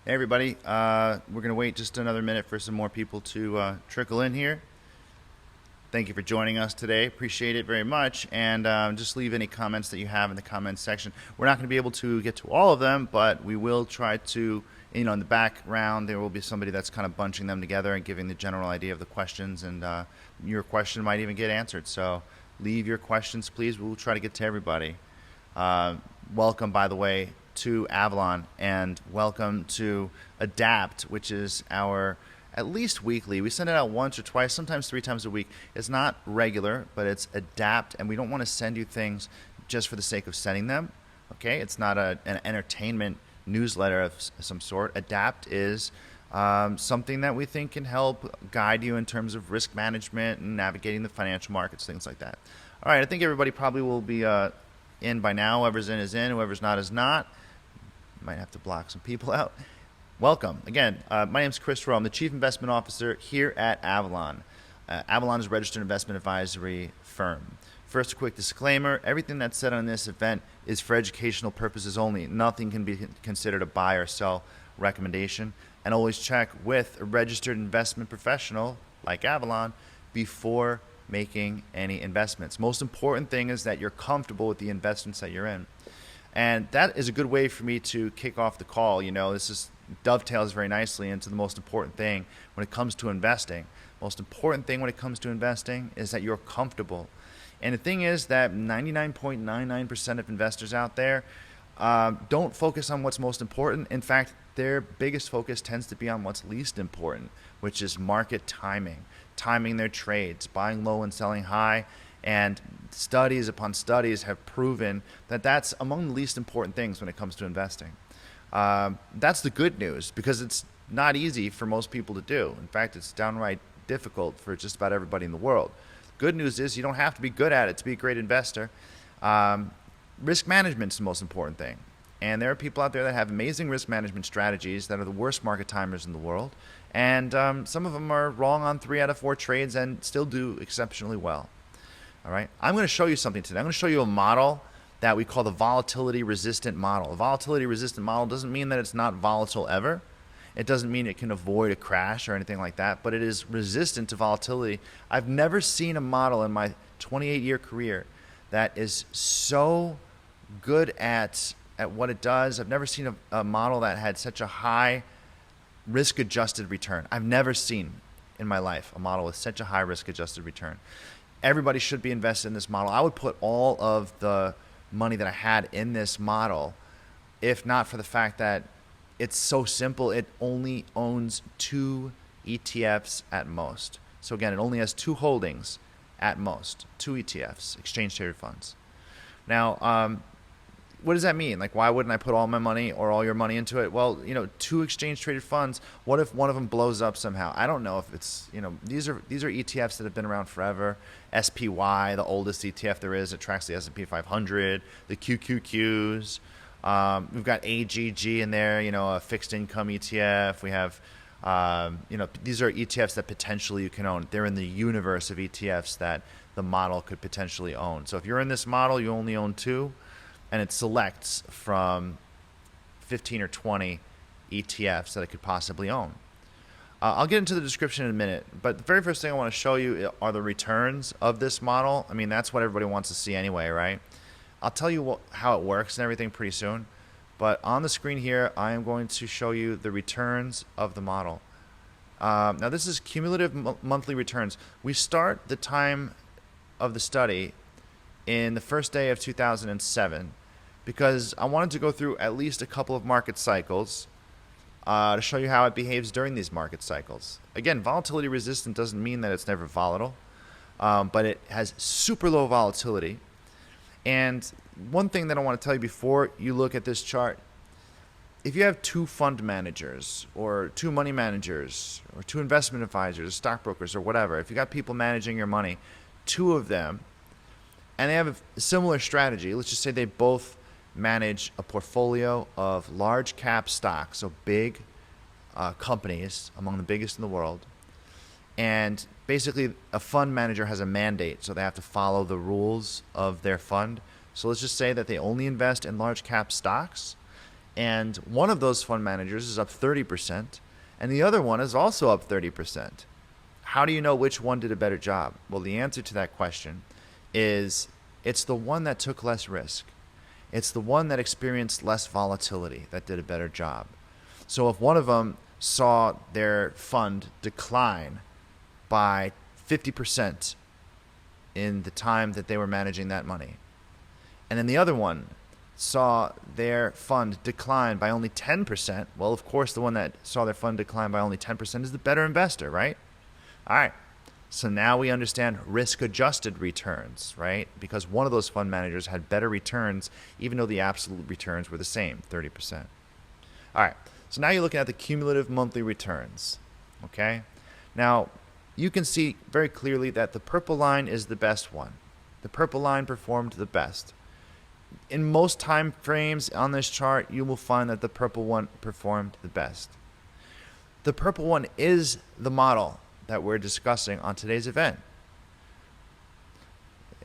Hey everybody, we're going to wait just another minute for some more people to trickle in here. Thank you for joining us today. Appreciate it very much. And just leave any comments that you have in the comments section. We're not going to be able to get to all of them, but we will try to, in the background, there will be somebody that's kind of bunching them together and giving the general idea of the questions, and your question might even get answered. So leave your questions, please. We'll try to get to everybody. Welcome, by the way, to Avalon, and welcome to Adapt, which is our at least weekly. We send it out once or twice, sometimes 3 times a week. It's not regular, but it's Adapt, and we don't want to send you things just for the sake of sending them. Okay, it's not an entertainment newsletter of some sort. Adapt is something that we think can help guide you in terms of risk management and navigating the financial markets, things like that. All right, I think everybody probably will be in by now. Whoever's in is in, whoever's not is not. Might have to block some people out. Welcome. Again, my name is Chris Rowe. I'm the Chief Investment Officer here at Avalon. Avalon is a registered investment advisory firm. First, a quick disclaimer. Everything that's said on this event is for educational purposes only. Nothing can be considered a buy or sell recommendation. And always check with a registered investment professional like Avalon before making any investments. Most important thing is that you're comfortable with the investments that you're in. And that is a good way for me to kick off the call. This dovetails very nicely into the most important thing when it comes to investing. Most important thing when it comes to investing is that you're comfortable. And the thing is that 99.99% of investors out there don't focus on what's most important. In fact, their biggest focus tends to be on what's least important, which is market timing their trades, buying low and selling high. And studies upon studies have proven that that's among the least important things when it comes to investing. That's the good news, because it's not easy for most people to do. In fact, it's downright difficult for just about everybody in the world. Good news is you don't have to be good at it to be a great investor. Risk management is the most important thing. And there are people out there that have amazing risk management strategies that are the worst market timers in the world. And some of them are wrong on 3 out of 4 trades and still do exceptionally well. All right, I'm going to show you something today. I'm going to show you a model that we call the volatility-resistant model. The volatility-resistant model doesn't mean that it's not volatile ever. It doesn't mean it can avoid a crash or anything like that, but it is resistant to volatility. I've never seen a model in my 28-year career that is so good at what it does. I've never seen a model that had such a high risk-adjusted return. I've never seen in my life a model with such a high risk-adjusted return. Everybody should be invested in this model. I would put all of the money that I had in this model, if not for the fact that it's so simple. It only owns 2 ETFs at most. So again, it only has 2 holdings at most, 2 ETFs, exchange traded funds. Now, what does that mean? Like, why wouldn't I put all my money or all your money into it? Well, 2 exchange traded funds. What if one of them blows up somehow? I don't know if it's, these are ETFs that have been around forever. SPY, the oldest ETF there is, it tracks the S&P 500, the QQQs. We've got AGG in there, a fixed income ETF. We have, these are ETFs that potentially you can own. They're in the universe of ETFs that the model could potentially own. So if you're in this model, you only own 2. And it selects from 15 or 20 ETFs that it could possibly own. I'll get into the description in a minute, but the very first thing I want to show you are the returns of this model. I mean, that's what everybody wants to see anyway, right? I'll tell you how it works and everything pretty soon, but on the screen here, I am going to show you the returns of the model. Now, this is cumulative monthly returns. We start the time of the study in the first day of 2007, because I wanted to go through at least a couple of market cycles to show you how it behaves during these market cycles. Again, volatility resistant doesn't mean that it's never volatile, but it has super low volatility. And one thing that I want to tell you before you look at this chart, if you have 2 fund managers or 2 money managers or 2 investment advisors, stockbrokers or whatever, if you got people managing your money, 2 of them, and they have a similar strategy, let's just say they both manage a portfolio of large cap stocks, so big companies, among the biggest in the world. And basically a fund manager has a mandate, so they have to follow the rules of their fund. So let's just say that they only invest in large cap stocks, And one of those fund managers is up 30%, and the other one is also up 30%. How do you know which one did a better job? Well, the answer to that question is it's the one that took less risk. It's the one that experienced less volatility that did a better job. So if one of them saw their fund decline by 50% in the time that they were managing that money, and then the other one saw their fund decline by only 10%, well, of course, the one that saw their fund decline by only 10% is the better investor, right? All right. So now we understand risk-adjusted returns, right? Because one of those fund managers had better returns, even though the absolute returns were the same, 30%. All right. So now you're looking at the cumulative monthly returns, okay? Now, you can see very clearly that the purple line is the best one. The purple line performed the best. In most time frames on this chart, you will find that the purple one performed the best. The purple one is the model that we're discussing on today's event.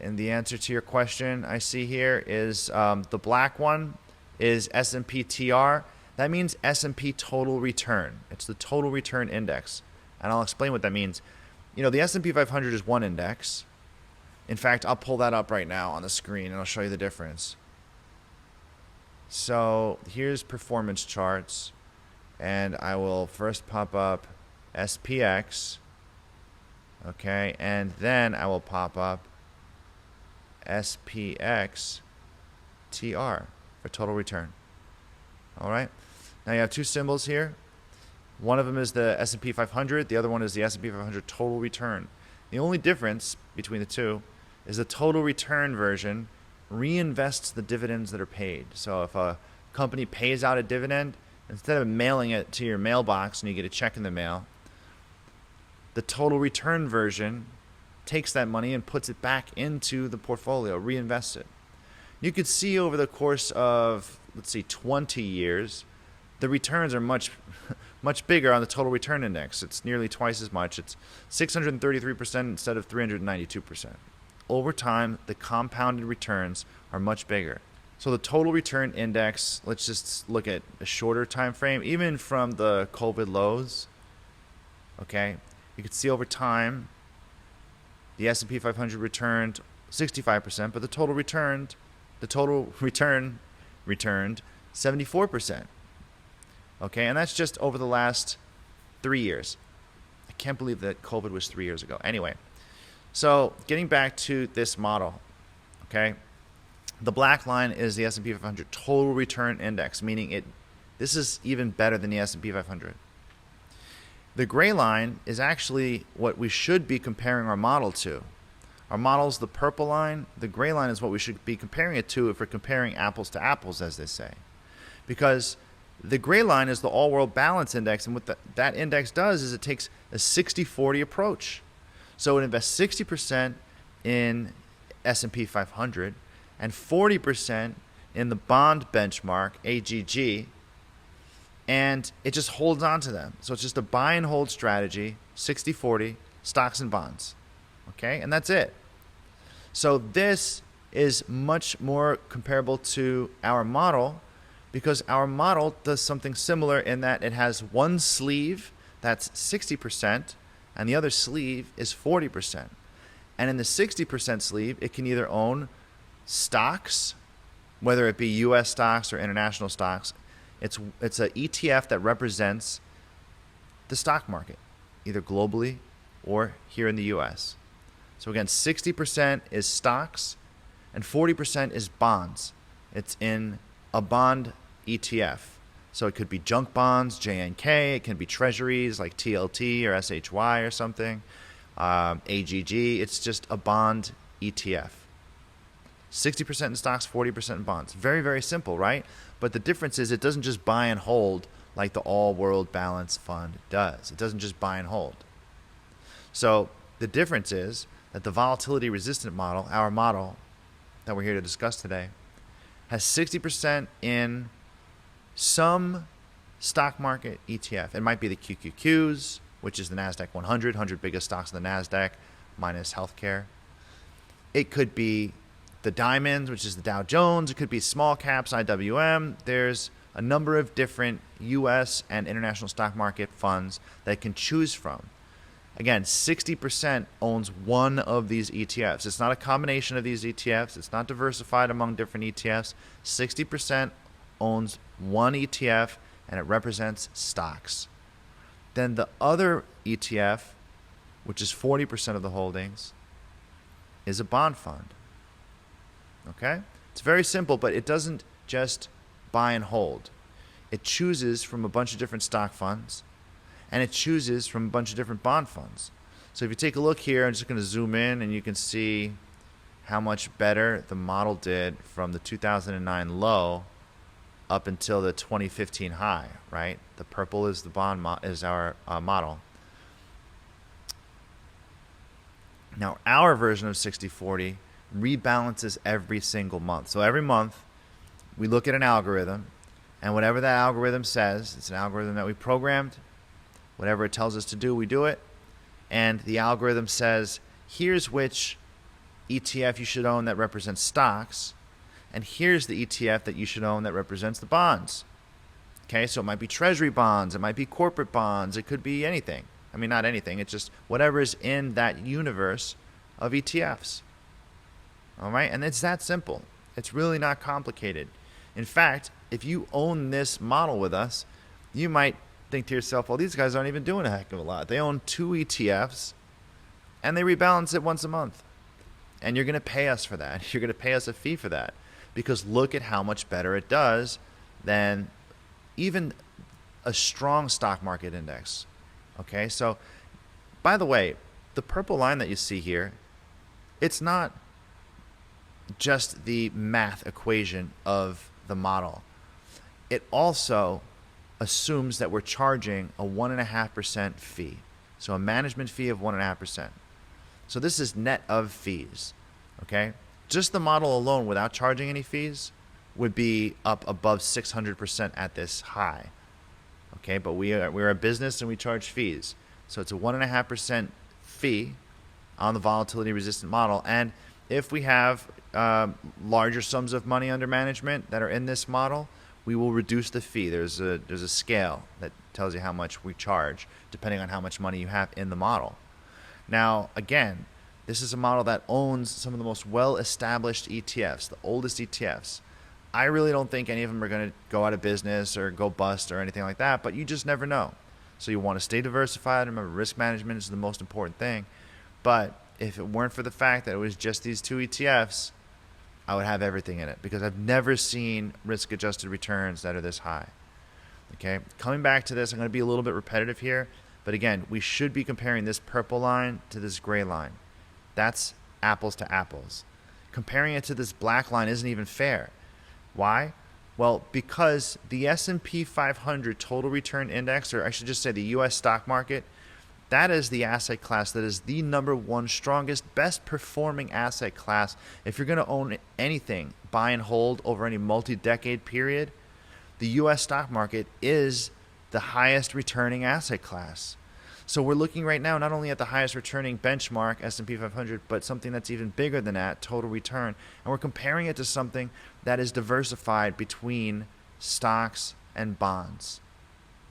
And the answer to your question I see here is the black one is S&P TR. That means S&P total return. It's the total return index. And I'll explain what that means. You know, the S&P 500 is one index. In fact, I'll pull that up right now on the screen and I'll show you the difference. So here's performance charts, and I will first pop up SPX, okay, and then I will pop up SPX TR for total return. All right. Now you have two symbols here. One of them is the S&P 500. The other one is the S&P 500 total return. The only difference between the two is the total return version reinvests the dividends that are paid. So if a company pays out a dividend, instead of mailing it to your mailbox and you get a check in the mail, the total return version takes that money and puts it back into the portfolio, reinvests it. You could see over the course of, let's see, 20 years, the returns are much bigger on the total return index. It's nearly twice as much. It's 633% instead of 392%. Over time, the compounded returns are much bigger. So the total return index, let's just look at a shorter time frame, even from the COVID lows. Okay, you can see over time, the S&P 500 returned 65%, but the total return returned 74%. Okay, and that's just over the last 3 years. I can't believe that COVID was 3 years ago. Anyway, so getting back to this model, okay, the black line is the S&P 500 total return index, meaning this is even better than the S&P 500. The gray line is actually what we should be comparing our model to. Our model's the purple line. The gray line is what we should be comparing it to if we're comparing apples to apples, as they say. Because the gray line is the all-world balance index, and what that index does is it takes a 60-40 approach. So it invests 60% in S&P 500 and 40% in the bond benchmark, AGG, and it just holds on to them. So it's just a buy and hold strategy, 60-40, stocks and bonds. Okay, and that's it. So this is much more comparable to our model because our model does something similar in that it has one sleeve that's 60% and the other sleeve is 40%. And in the 60% sleeve, it can either own stocks, whether it be U.S. stocks or international stocks. It's an ETF that represents the stock market, either globally or here in the U.S. So again, 60% is stocks and 40% is bonds. It's in a bond ETF. So it could be junk bonds, JNK. It can be treasuries like TLT or SHY or something. AGG. It's just a bond ETF. 60% in stocks, 40% in bonds. Very, very simple, right? But the difference is it doesn't just buy and hold like the all-world balance fund does. It doesn't just buy and hold. So the difference is that the volatility-resistant model, our model that we're here to discuss today, has 60% in some stock market ETF. It might be the QQQs, which is the NASDAQ 100 biggest stocks in the NASDAQ, minus healthcare. It could be the diamonds, which is the Dow Jones. It could be small caps, IWM. There's a number of different US and international stock market funds that it can choose from. Again, 60% owns one of these ETFs. It's not a combination of these ETFs. It's not diversified among different ETFs. 60% owns one ETF, and it represents stocks. Then the other ETF, which is 40% of the holdings, is a bond fund. Okay? It's very simple, but it doesn't just buy and hold. It chooses from a bunch of different stock funds, and it chooses from a bunch of different bond funds. So if you take a look here, I'm just going to zoom in, and you can see how much better the model did from the 2009 low up until the 2015 high, right? The purple is the bond is our model. Now, our version of 60/40 rebalances every single month. So every month, we look at an algorithm, and whatever that algorithm says, it's an algorithm that we programmed. Whatever it tells us to do, we do it. And the algorithm says, here's which ETF you should own that represents stocks, and here's the ETF that you should own that represents the bonds. Okay, so it might be treasury bonds, it might be corporate bonds, it could be anything. I mean, not anything, it's just whatever is in that universe of ETFs. All right, and it's that simple. It's really not complicated. In fact, if you own this model with us, you might think to yourself, well, these guys aren't even doing a heck of a lot. They own 2 ETFs, and they rebalance it once a month. And you're going to pay us for that. You're going to pay us a fee for that, because look at how much better it does than even a strong stock market index. Okay, so by the way, the purple line that you see here, it's not just the math equation of the model. It also assumes that we're charging a 1.5% fee. So a management fee of 1.5%. So this is net of fees. Okay? Just the model alone without charging any fees would be up above 600% at this high. Okay, but we're a business and we charge fees. So it's a 1.5% fee on the volatility-resistant model. And if we have larger sums of money under management that are in this model, we will reduce the fee. There's a scale that tells you how much we charge, depending on how much money you have in the model. Now, again, this is a model that owns some of the most well-established ETFs, the oldest ETFs. I really don't think any of them are going to go out of business or go bust or anything like that, but you just never know. So you want to stay diversified. Remember, risk management is the most important thing. But if it weren't for the fact that it was just these 2 ETFs, I would have everything in it, because I've never seen risk-adjusted returns that are this high. Okay, coming back to this, I'm going to be a little bit repetitive here, but again, we should be comparing this purple line to this gray line. That's apples to apples. Comparing it to this black line isn't even fair. Why? Well, because the S&P 500 total return index, or I should just say the U.S. stock market, that is the asset class that is the number one strongest, best performing asset class. If you're going to own anything, buy and hold over any multi-decade period, the U.S. stock market is the highest returning asset class. So we're looking right now not only at the highest returning benchmark, S&P 500, but something that's even bigger than that, total return. And we're comparing it to something that is diversified between stocks and bonds,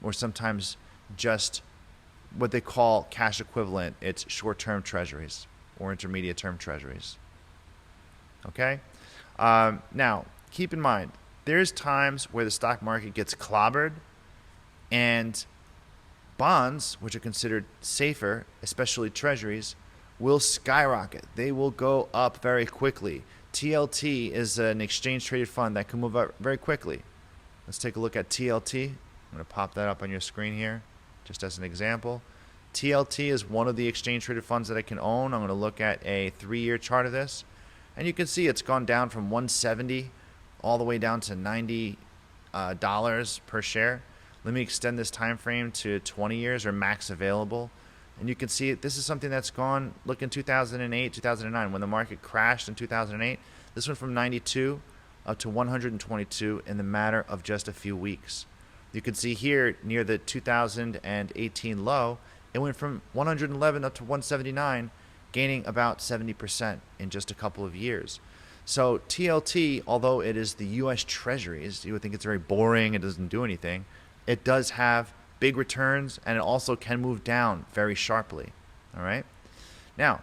or sometimes just what they call cash equivalent. It's short-term treasuries or intermediate-term treasuries. Okay? Now, keep in mind, there's times where the stock market gets clobbered, and bonds, which are considered safer, especially treasuries, will skyrocket. They will go up very quickly. TLT is an exchange-traded fund that can move up very quickly. Let's take a look at TLT. I'm going to pop that up on your screen here, just as an example. TLT is one of the exchange-traded funds that I can own. I'm going to look at a 3-year chart of this, and you can see it's gone down from $170 all the way down to $90 per share. Let me extend this time frame to 20 years, or max available. And you can see this is something that's gone, look, in 2008, 2009, when the market crashed in 2008, this went from 92 up to 122 in the matter of just a few weeks. You can see here near the 2018 low, it went from 111 up to 179, gaining about 70% in just a couple of years. So TLT, although it is the U.S. Treasuries, you would think it's very boring, it doesn't do anything. It does have big returns, and it also can move down very sharply. All right? Now,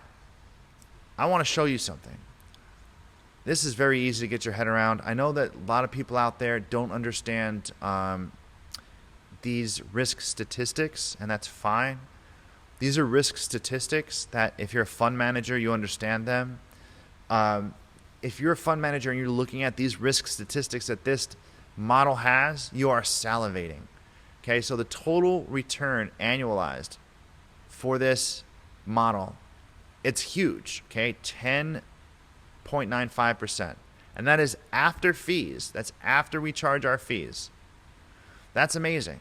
I want to show you something. This is very easy to get your head around. I know that a lot of people out there don't understand these risk statistics, and that's fine. These are risk statistics that if you're a fund manager, you understand them. If you're a fund manager and you're looking at these risk statistics that this model has, you are salivating. Okay, so the total return annualized for this model, it's huge, okay, 10.95%. And that is after fees. That's after we charge our fees. That's amazing.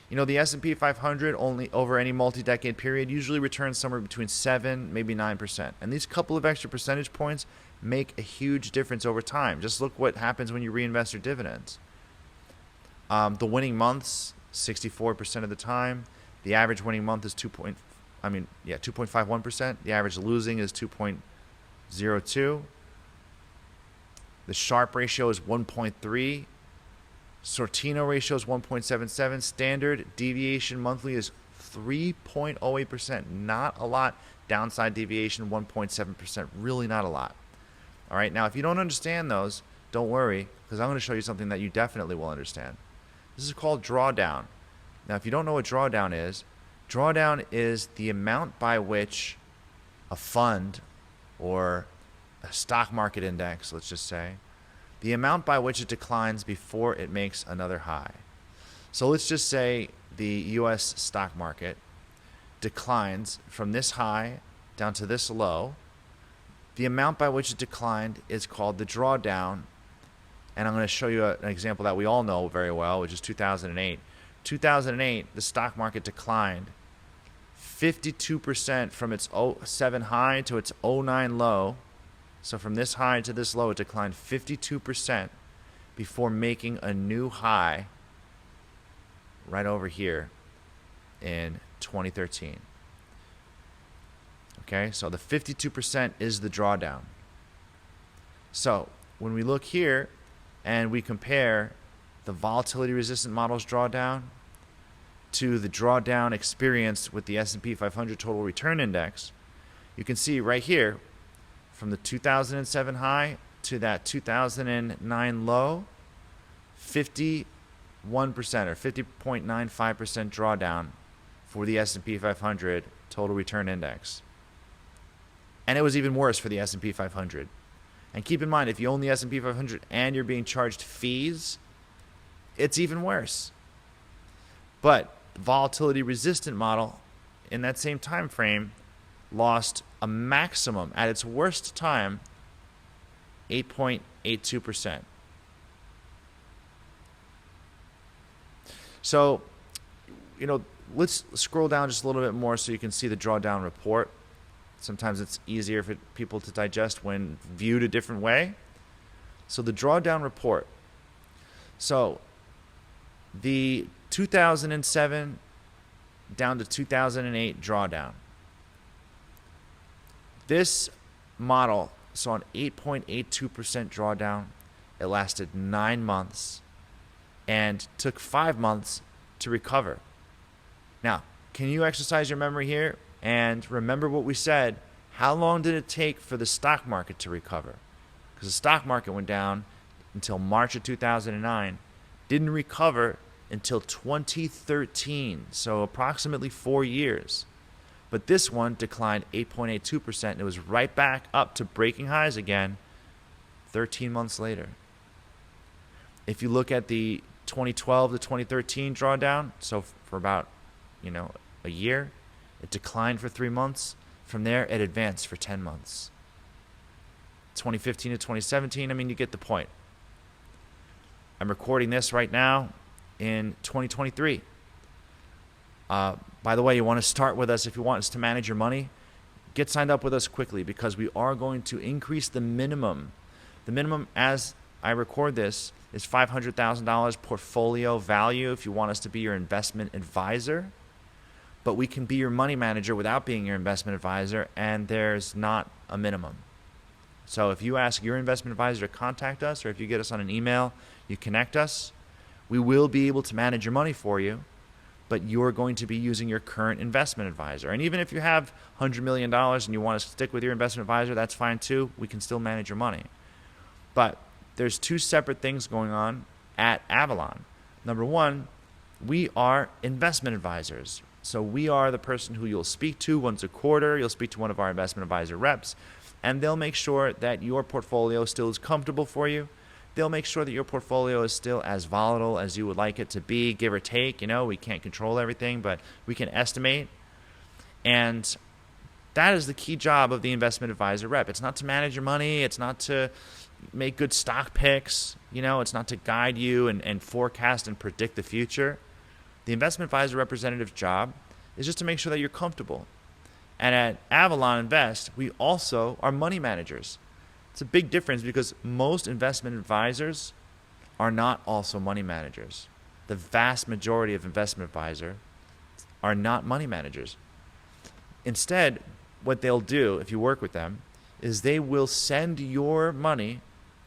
You know, the S&P 500 only over any multi-decade period usually returns somewhere between 7, maybe 9%. And these couple of extra percentage points make a huge difference over time. Just look what happens when you reinvest your dividends. The winning months, 64% of the time. The average winning month is 2.51%. The average losing is 2.02. The Sharpe ratio is 1.3. Sortino ratio is 1.77. Standard deviation monthly is 3.08%. Not a lot. Downside deviation 1.7%. Really not a lot. All right. Now, if you don't understand those, don't worry, because I'm going to show you something that you definitely will understand. This is called drawdown. Now, if you don't know what drawdown is the amount by which a fund or a stock market index, let's just say, the amount by which it declines before it makes another high. So let's just say the U.S. stock market declines from this high down to this low. The amount by which it declined is called the drawdown. And I'm going to show you an example that we all know very well, which is 2008. 2008, the stock market declined 52% from its 07 high to its 09 low. So from this high to this low, it declined 52% before making a new high right over here in 2013. Okay, so the 52% is the drawdown. So when we look here and we compare the volatility-resistant model's drawdown to the drawdown experienced with the S&P 500 Total Return Index, you can see right here, from the 2007 high to that 2009 low, 51% or 50.95% drawdown for the S&P 500 Total Return Index. And it was even worse for the S&P 500. And keep in mind, if you own the S&P 500 and you're being charged fees, it's even worse. But the volatility-resistant model in that same time frame lost a maximum, at its worst time, 8.82%. So, let's scroll down just a little bit more so you can see the drawdown report. Sometimes it's easier for people to digest when viewed a different way. So the drawdown report. So the 2007 down to 2008 drawdown. This model saw an 8.82% drawdown. It lasted 9 months and took 5 months to recover. Now, can you exercise your memory here and remember what we said? How long did it take for the stock market to recover? Because the stock market went down until March of 2009, didn't recover until 2013, so approximately 4 years. But this one declined 8.82%, and it was right back up to breaking highs again 13 months later. If you look at the 2012 to 2013 drawdown, so for about, a year, it declined for 3 months. From there, it advanced for 10 months. 2015 to 2017, you get the point. I'm recording this right now in 2023. By the way, you want to start with us if you want us to manage your money. Get signed up with us quickly because we are going to increase the minimum. The minimum as I record this is $500,000 portfolio value if you want us to be your investment advisor. But we can be your money manager without being your investment advisor, and there's not a minimum. So if you ask your investment advisor to contact us, or if you get us on an email, you connect us, we will be able to manage your money for you, but you're going to be using your current investment advisor. And even if you have $100 million and you want to stick with your investment advisor, that's fine too. We can still manage your money. But there's two separate things going on at Avalon. Number one, we are investment advisors. So we are the person who you'll speak to once a quarter. You'll speak to one of our investment advisor reps, and they'll make sure that your portfolio still is comfortable for you. They'll make sure that your portfolio is still as volatile as you would like it to be, give or take. We can't control everything, but we can estimate. And that is the key job of the investment advisor rep. It's not to manage your money. It's not to make good stock picks. It's not to guide you and forecast and predict the future. The investment advisor representative's job is just to make sure that you're comfortable. And at Avalon Invest, we also are money managers. It's a big difference because most investment advisors are not also money managers. The vast majority of investment advisors are not money managers. Instead, what they'll do if you work with them is they will send your money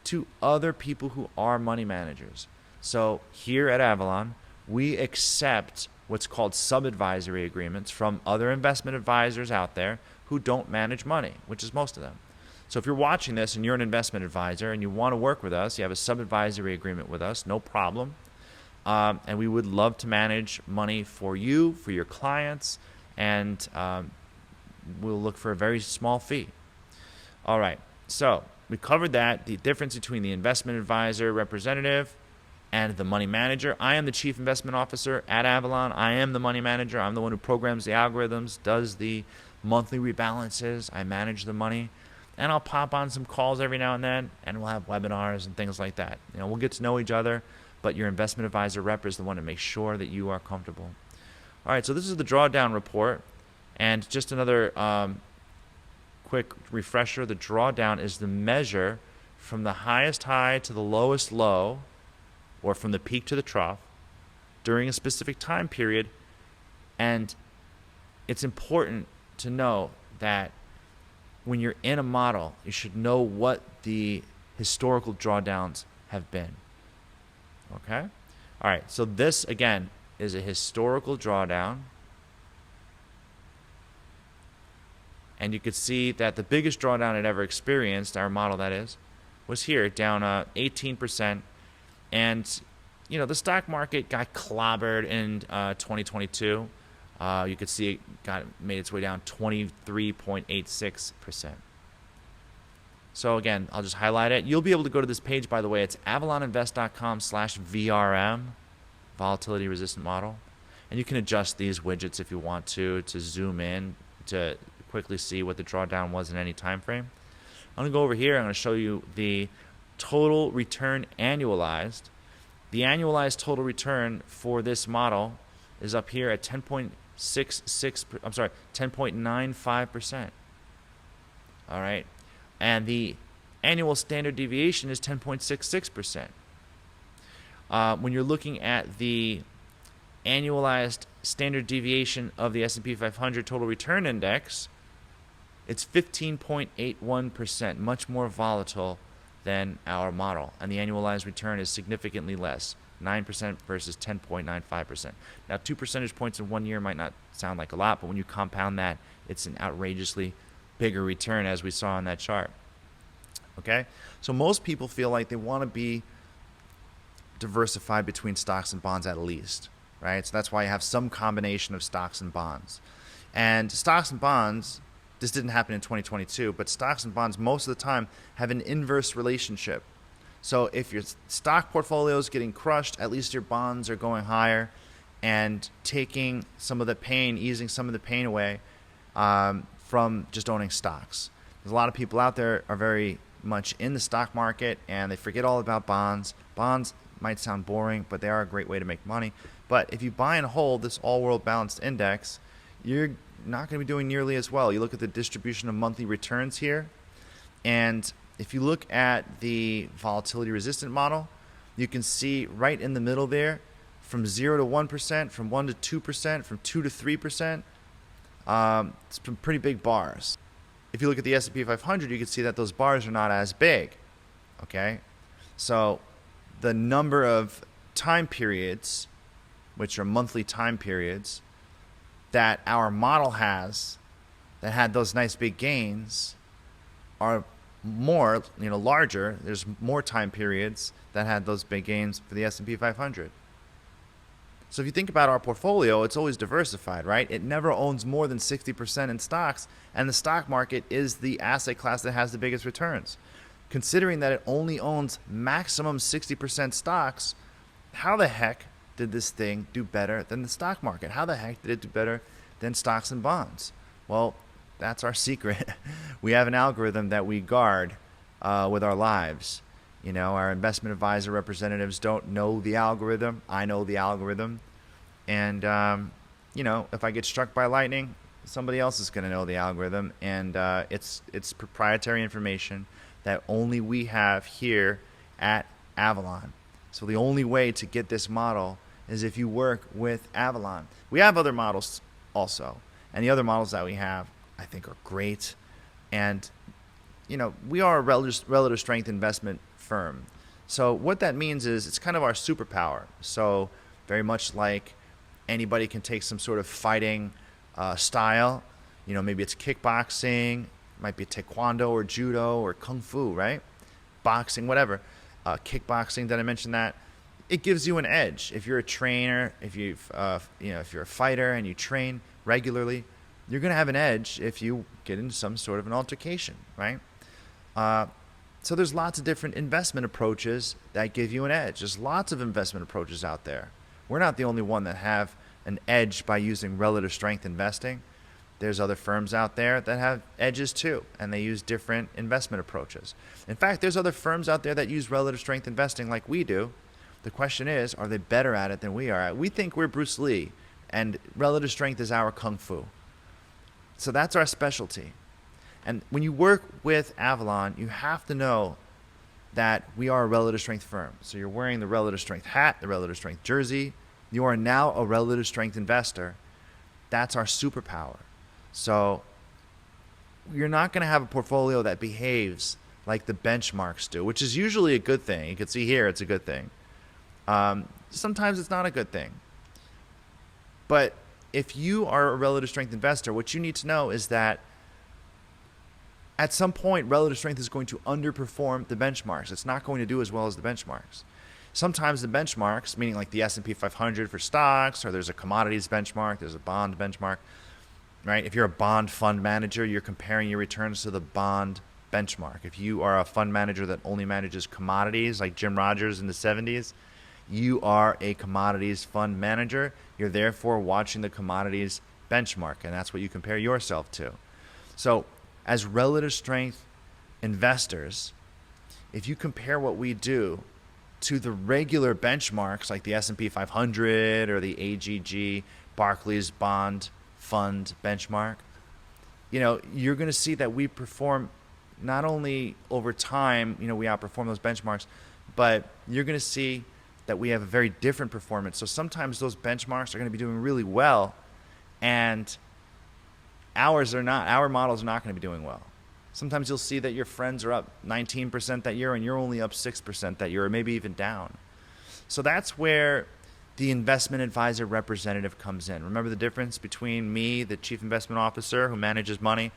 to other people who are money managers. So here at Avalon, we accept what's called sub-advisory agreements from other investment advisors out there who don't manage money, which is most of them. So if you're watching this and you're an investment advisor and you want to work with us, you have a sub-advisory agreement with us, no problem. And we would love to manage money for you, for your clients, and we'll look for a very small fee. All right, so we covered that, the difference between the investment advisor representative and the money manager. I am the chief investment officer at Avalon. I am the money manager. I'm the one who programs the algorithms, does the monthly rebalances. I manage the money. And I'll pop on some calls every now and then, and we'll have webinars and things like that. We'll get to know each other, but your investment advisor rep is the one to make sure that you are comfortable. All right, so this is the drawdown report. And just another quick refresher, the drawdown is the measure from the highest high to the lowest low, or from the peak to the trough, during a specific time period. And it's important to know that when you're in a model, you should know what the historical drawdowns have been. Okay? All right, so this, again, is a historical drawdown. And you could see that the biggest drawdown it ever experienced, our model that is, was here, down 18%. And, the stock market got clobbered in 2022. You could see it made its way down 23.86%. So again, I'll just highlight it. You'll be able to go to this page, by the way. It's AvalonInvest.com/VRM, Volatility-Resistant Model. And you can adjust these widgets if you want to zoom in to quickly see what the drawdown was in any time frame. I'm going to go over here. I'm going to show you the total return annualized. The annualized total return for this model is up here at 10.95%. All right. And the annual standard deviation is 10.66%. When you're looking at the annualized standard deviation of the S&P 500 total return index, it's 15.81%, much more volatile than our model. And the annualized return is significantly less, 9% versus 10.95%. Now, 2 percentage points in 1 year might not sound like a lot, but when you compound that, it's an outrageously bigger return, as we saw on that chart. Okay? So most people feel like they want to be diversified between stocks and bonds at least, right? So that's why you have some combination of stocks and bonds. And stocks and bonds, this didn't happen in 2022, but stocks and bonds most of the time have an inverse relationship. So if your stock portfolio is getting crushed, at least your bonds are going higher and taking some of the pain, easing some of the pain away from just owning stocks. There's a lot of people out there are very much in the stock market and they forget all about bonds. Bonds might sound boring, but they are a great way to make money. But if you buy and hold this all-world balanced index, you're not going to be doing nearly as well. You look at the distribution of monthly returns here, and if you look at the volatility-resistant model, you can see right in the middle there, from 0 to 1%, from 1 to 2%, from 2 to 3%. It's some pretty big bars. If you look at the S&P 500, you can see that those bars are not as big, okay? So the number of time periods, which are monthly time periods, that our model has that had those nice big gains are more, larger. There's more time periods that had those big gains for the S&P 500. So if you think about our portfolio, it's always diversified, right? It never owns more than 60% in stocks, and the stock market is the asset class that has the biggest returns. Considering that it only owns maximum 60% stocks, how the heck did this thing do better than the stock market? How the heck did it do better than stocks and bonds? Well, that's our secret. We have an algorithm that we guard with our lives. Our investment advisor representatives don't know the algorithm. I know the algorithm. And, if I get struck by lightning, somebody else is going to know the algorithm. And it's proprietary information that only we have here at Avalon. So the only way to get this model is if you work with Avalon. We have other models also. And the other models that we have, I think, are great. And, we are a relative strength investment firm. So what that means is it's kind of our superpower. So very much like anybody can take some sort of fighting style, maybe it's kickboxing, might be taekwondo or judo or kung fu, right? Boxing, whatever. Kickboxing, did I mention that? It gives you an edge. If you're a trainer, if you're a fighter and you train regularly, you're going to have an edge if you get into some sort of an altercation, right? So there's lots of different investment approaches that give you an edge. There's lots of investment approaches out there. We're not the only one that have an edge by using relative strength investing. There's other firms out there that have edges too, and they use different investment approaches. In fact, there's other firms out there that use relative strength investing like we do. The question is, are they better at it than we are? We think we're Bruce Lee, and relative strength is our kung fu. So that's our specialty. And when you work with Avalon, you have to know that we are a relative strength firm. So you're wearing the relative strength hat, the relative strength jersey. You are now a relative strength investor. That's our superpower. So you're not going to have a portfolio that behaves like the benchmarks do, which is usually a good thing. You can see here it's a good thing. Sometimes it's not a good thing. But if you are a relative strength investor, what you need to know is that at some point, relative strength is going to underperform the benchmarks. It's not going to do as well as the benchmarks. Sometimes the benchmarks, meaning like the S&P 500 for stocks, or there's a commodities benchmark, there's a bond benchmark, right? If you're a bond fund manager, you're comparing your returns to the bond benchmark. If you are a fund manager that only manages commodities, like Jim Rogers in the 70s, you are a commodities fund manager. You're therefore watching the commodities benchmark, and that's what you compare yourself to. So as relative strength investors, if you compare what we do to the regular benchmarks like the S&P 500 or the AGG, Barclays Bond Fund benchmark, you're going to see that we perform not only over time, we outperform those benchmarks, but you're going to see that we have a very different performance. So sometimes those benchmarks are going to be doing really well, and ours are not. Our models are not going to be doing well. Sometimes you'll see that your friends are up 19% that year and you're only up 6% that year, or maybe even down. So that's where the investment advisor representative comes in. Remember the difference between me, the chief investment officer who manages money,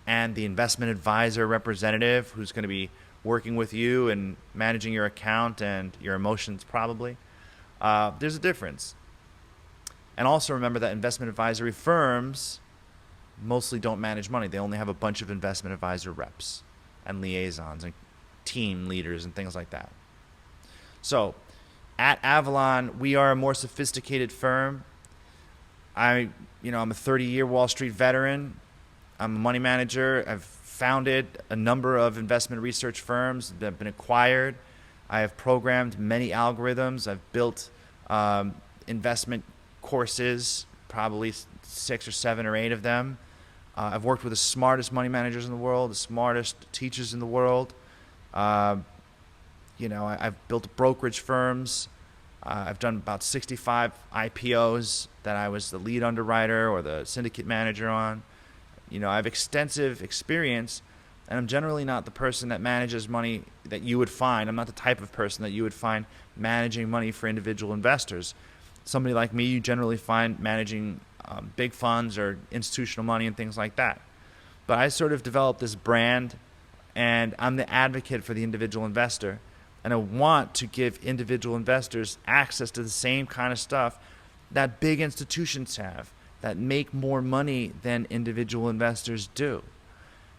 and the investment advisor representative who's going to be working with you and managing your account and your emotions probably. There's a difference. And also remember that investment advisory firms mostly don't manage money. They only have a bunch of investment advisor reps and liaisons and team leaders and things like that. So at Avalon, we are a more sophisticated firm. I'm a 30-year Wall Street veteran. I'm a money manager. I've founded a number of investment research firms that have been acquired. I have programmed many algorithms. I've built investment courses, probably 6 or 7 or 8 of them. I've worked with the smartest money managers in the world, the smartest teachers in the world. I've built brokerage firms. I've done about 65 IPOs that I was the lead underwriter or the syndicate manager on. I have extensive experience, and I'm generally not the person that manages money that you would find. I'm not the type of person that you would find managing money for individual investors. Somebody like me, you generally find managing big funds or institutional money and things like that. But I sort of developed this brand, and I'm the advocate for the individual investor. And I want to give individual investors access to the same kind of stuff that big institutions have, that make more money than individual investors do.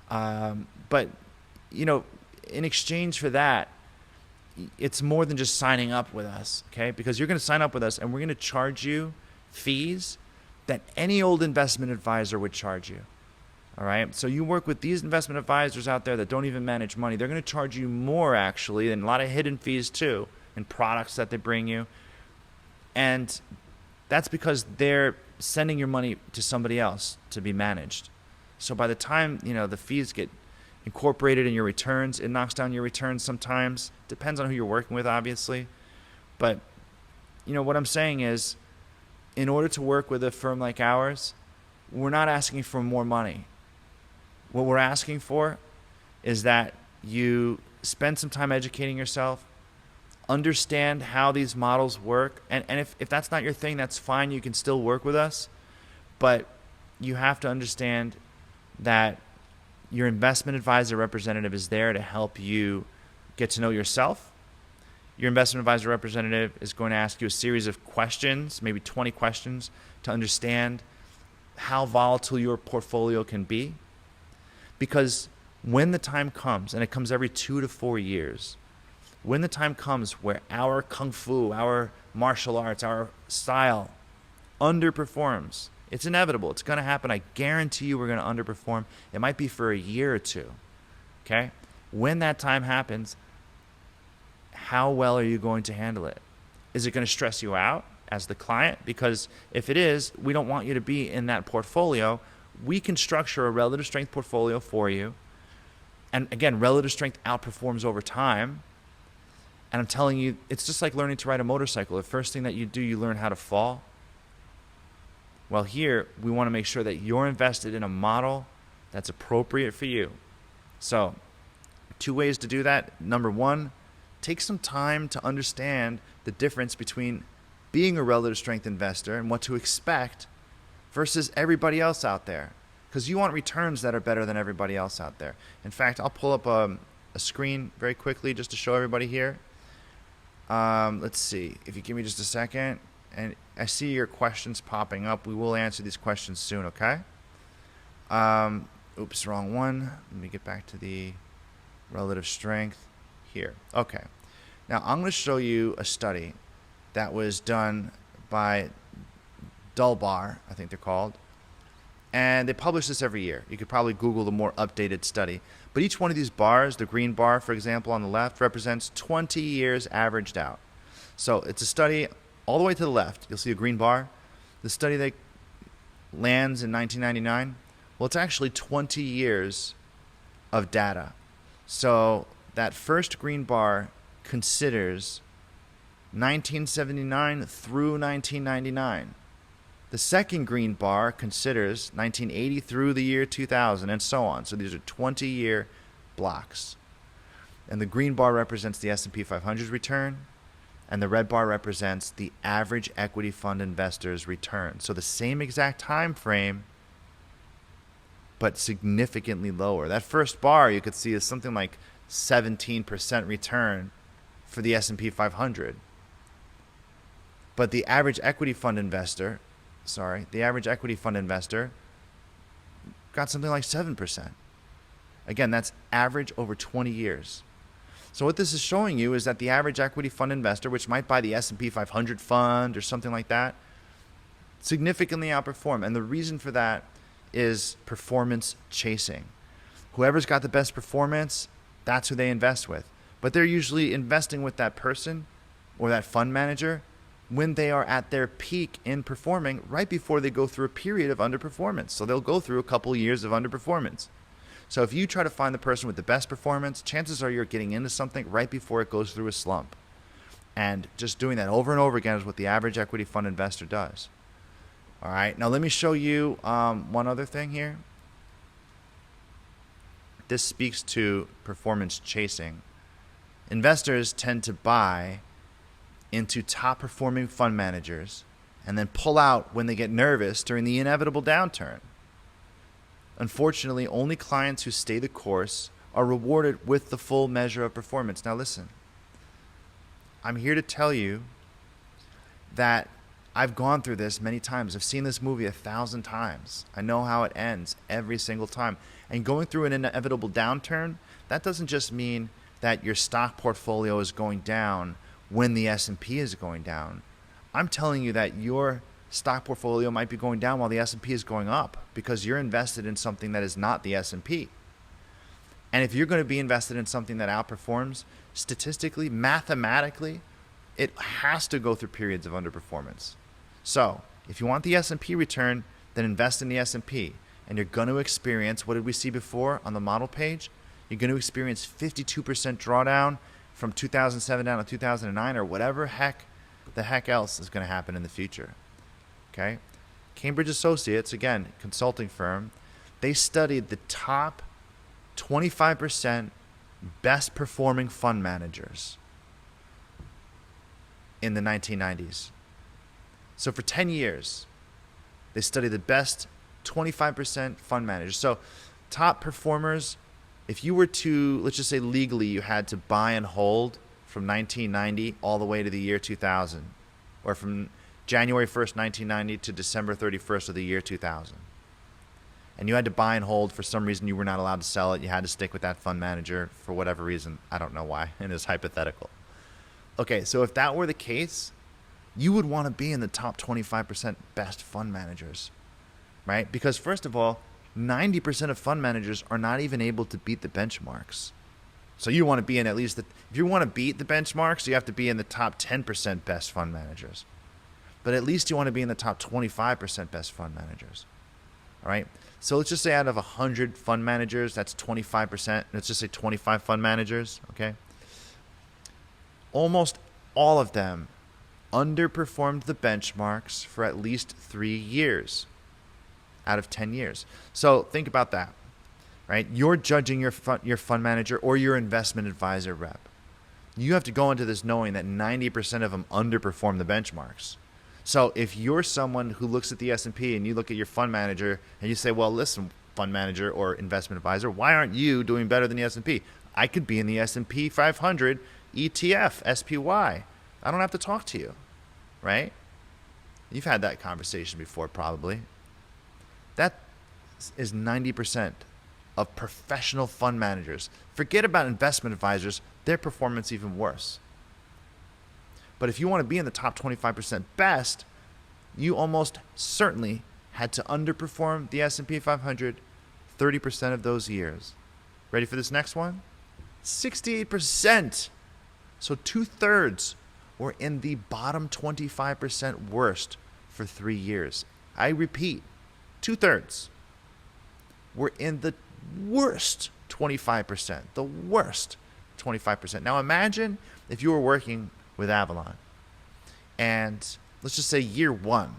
But, in exchange for that, it's more than just signing up with us, okay? Because you're going to sign up with us, and we're going to charge you fees that any old investment advisor would charge you, all right? So you work with these investment advisors out there that don't even manage money. They're going to charge you more, actually, and a lot of hidden fees, too, in products that they bring you. And that's because they're sending your money to somebody else to be managed. So by the time, the fees get incorporated in your returns, it knocks down your returns sometimes. Depends on who you're working with, obviously. But, what I'm saying is, in order to work with a firm like ours, we're not asking for more money. What we're asking for is that you spend some time educating yourself, understand how these models work. And if that's not your thing, that's fine. You can still work with us. But you have to understand that your investment advisor representative is there to help you get to know yourself. Your investment advisor representative is going to ask you a series of questions, maybe 20 questions, to understand how volatile your portfolio can be. Because when the time comes, and it comes every 2 to 4 years, when the time comes where our kung fu, our martial arts, our style underperforms, it's inevitable. It's going to happen. I guarantee you we're going to underperform. It might be for a year or two. Okay? When that time happens, how well are you going to handle it? Is it going to stress you out as the client? Because if it is, we don't want you to be in that portfolio. We can structure a relative strength portfolio for you. And again, relative strength outperforms over time. And I'm telling you, it's just like learning to ride a motorcycle. The first thing that you do, you learn how to fall. Well, here, we want to make sure that you're invested in a model that's appropriate for you. So, 2 ways to do that. Number 1, take some time to understand the difference between being a relative strength investor and what to expect versus everybody else out there. Because you want returns that are better than everybody else out there. In fact, I'll pull up a screen very quickly just to show everybody here. Let's see. If you give me just a second. And I see your questions popping up. We will answer these questions soon, okay? Oops, wrong one. Let me get back to the relative strength here. Okay. Now, I'm going to show you a study that was done by Dulbar, I think they're called. And they publish this every year. You could probably Google the more updated study. But each one of these bars, the green bar, for example, on the left, represents 20 years averaged out. So it's a study all the way to the left. You'll see a green bar. The study that lands in 1999, well, it's actually 20 years of data. So that first green bar considers 1979 through 1999. The second green bar considers 1980 through the year 2000, and so on. So these are 20-year blocks. And the green bar represents the S&P 500's return, and the red bar represents the average equity fund investor's return. So the same exact time frame, but significantly lower. That first bar you could see is something like 17% return for the S&P 500. But the average equity fund investor, got something like 7%. Again, that's average over 20 years. So what this is showing you is that the average equity fund investor, which might buy the S&P 500 fund or something like that, significantly outperform. And the reason for that is performance chasing. Whoever's got the best performance, that's who they invest with. But they're usually investing with that person or that fund manager when they are at their peak in performing right before they go through a period of underperformance. So they'll go through a couple years of underperformance. So if you try to find the person with the best performance, chances are you're getting into something right before it goes through a slump. And just doing that over and over again is what the average equity fund investor does. All right, now let me show you one other thing here. this speaks to performance chasing. Investors tend to buy into top performing fund managers and then pull out when they get nervous during the inevitable downturn. Unfortunately, only clients who stay the course are rewarded with the full measure of performance. Now listen, I'm here to tell you that I've gone through this many times. I've seen this movie 1,000 times. I know how it ends every single time. And going through an inevitable downturn, that doesn't just mean that your stock portfolio is going down when the S&P is going down. I'm telling you that your stock portfolio might be going down while the S&P is going up because you're invested in something that is not the S&P. And if you're going to be invested in something that outperforms, statistically, mathematically, it has to go through periods of underperformance. So if you want the S&P return, then invest in the S&P. And you're going to experience, what did we see before on the model page? You're going to experience 52% drawdown from 2007 down to 2009 or whatever the heck else is going to happen in the future. Okay? Cambridge Associates, again, consulting firm, they studied the top 25% best performing fund managers in the 1990s. So for 10 years, they studied the best 25% fund managers. So top performers, if you were to, let's just say legally, you had to buy and hold from 1990 all the way to the year 2000, or from January 1st, 1990 to December 31st of the year 2000. And you had to buy and hold. For some reason, you were not allowed to sell it. You had to stick with that fund manager for whatever reason. I don't know why, and it's hypothetical. Okay, so if that were the case, you would want to be in the top 25% best fund managers, right? Because first of all, 90% of fund managers are not even able to beat the benchmarks. So you want to be in at least, if you want to beat the benchmarks, you have to be in the top 10% best fund managers. But at least you want to be in the top 25% best fund managers, all right? So let's just say out of 100 fund managers, that's 25%. Let's just say 25 fund managers, okay? Almost all of them underperformed the benchmarks for at least 3 years out of 10 years. So think about that, right? You're judging your fund manager or your investment advisor rep. You have to go into this knowing that 90% of them underperform the benchmarks. So if you're someone who looks at the S&P and you look at your fund manager and you say, well, listen, fund manager or investment advisor, why aren't you doing better than the S&P? I could be in the S&P 500 ETF, SPY. I don't have to talk to you, right? You've had that conversation before probably. That is 90% of professional fund managers. Forget about investment advisors, their performance even worse. But if you want to be in the top 25% best, you almost certainly had to underperform the S&P 500 30% of those years. Ready for this next one? 68%. So 2/3 were in the bottom 25% worst for 3 years. I repeat, 2/3 were in the worst 25%, the worst 25%. Now imagine if you were working with Avalon and let's just say year one,